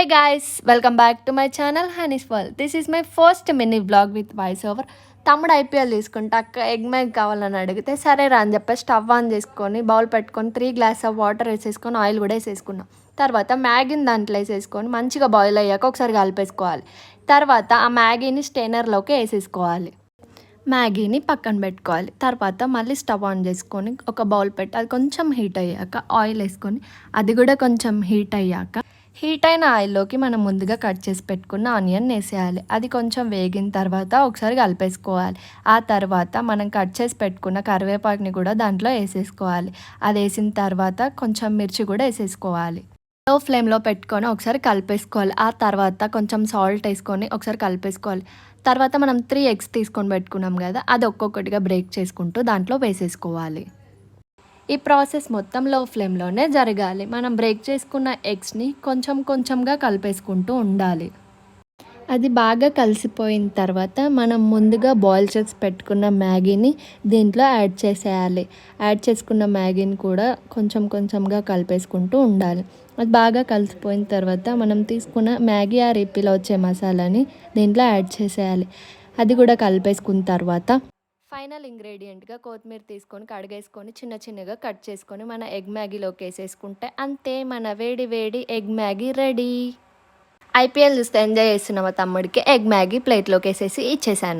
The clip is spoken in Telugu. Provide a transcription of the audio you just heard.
Hey guys, welcome back to my channel Honey's World. This is my first mini vlog with voice over. తమ్ముడు ఐపీఎల్ తీసుకుంటే అక్క ఎగ్ మ్యాగ్ కావాలని అడిగితే సరే రా అని చెప్పి స్టవ్ ఆన్ చేసుకొని బౌల్ పెట్టుకొని 3 గ్లాస్ ఆఫ్ వాటర్ వేసేసుకొని ఆయిల్ కూడా వేసేసుకున్నాం. తర్వాత మ్యాగీని దాంట్లో వేసేసుకొని మంచిగా బాయిల్ అయ్యాక ఒకసారి కలిపేసుకోవాలి. తర్వాత ఆ మ్యాగీని స్టెయినర్లోకి వేసేసుకోవాలి. మ్యాగీని పక్కన పెట్టుకోవాలి. తర్వాత మళ్ళీ స్టవ్ ఆన్ చేసుకొని ఒక బౌల్ పెట్టి అది కొంచెం హీట్ అయ్యాక ఆయిల్ వేసుకొని అది కూడా కొంచెం హీట్ అయ్యాక హీట్ అయిన ఆయిల్లోకి మనం ముందుగా కట్ చేసి పెట్టుకున్న ఆనియన్ వేసేయాలి. అది కొంచెం వేగిన తర్వాత ఒకసారి కలిపేసుకోవాలి. ఆ తర్వాత మనం కట్ చేసి పెట్టుకున్న కరివేపాకుని కూడా దాంట్లో వేసేసుకోవాలి. అది వేసిన తర్వాత కొంచెం మిర్చి కూడా వేసేసుకోవాలి. లో ఫ్లేమ్లో పెట్టుకొని ఒకసారి కలిపేసుకోవాలి. ఆ తర్వాత కొంచెం సాల్ట్ వేసుకొని ఒకసారి కలిపేసుకోవాలి. తర్వాత మనం 3 ఎగ్స్ తీసుకొని పెట్టుకున్నాం కదా, అది ఒక్కొక్కటిగా బ్రేక్ చేసుకుంటూ దాంట్లో వేసేసుకోవాలి. ఈ ప్రాసెస్ మొత్తం లో ఫ్లేమ్లోనే జరగాలి. మనం బ్రేక్ చేసుకున్న ఎగ్స్ని కొంచెం కొంచెంగా కలిపేసుకుంటూ ఉండాలి. అది బాగా కలిసిపోయిన తర్వాత మనం ముందుగా బాయిల్ చేసి పెట్టుకున్న మ్యాగీని దీంట్లో యాడ్ చేసేయాలి. యాడ్ చేసుకున్న మ్యాగీని కూడా కొంచెం కొంచెంగా కలిపేసుకుంటూ ఉండాలి. అది బాగా కలిసిపోయిన తర్వాత మనం తీసుకున్న మ్యాగీ ఆ రిప్పిలో వచ్చే మసాలాని దీంట్లో యాడ్ చేసేయాలి. అది కూడా కలిపేసుకున్న తర్వాత ఫైనల్ ఇంగ్రీడియంట్గా కొత్తిమీర తీసుకొని కడిగేసుకొని చిన్న చిన్నగా కట్ చేసుకొని మన ఎగ్ మ్యాగీలోకి వేసేసుకుంటే అంతే, మన వేడి వేడి ఎగ్ మ్యాగీ రెడీ. ఐపీఎల్ చూస్తే ఎంజాయ్ చేస్తున్న మా తమ్ముడికి ఎగ్ మ్యాగీ ప్లేట్లోకి వేసేసి ఇచ్చేసాను.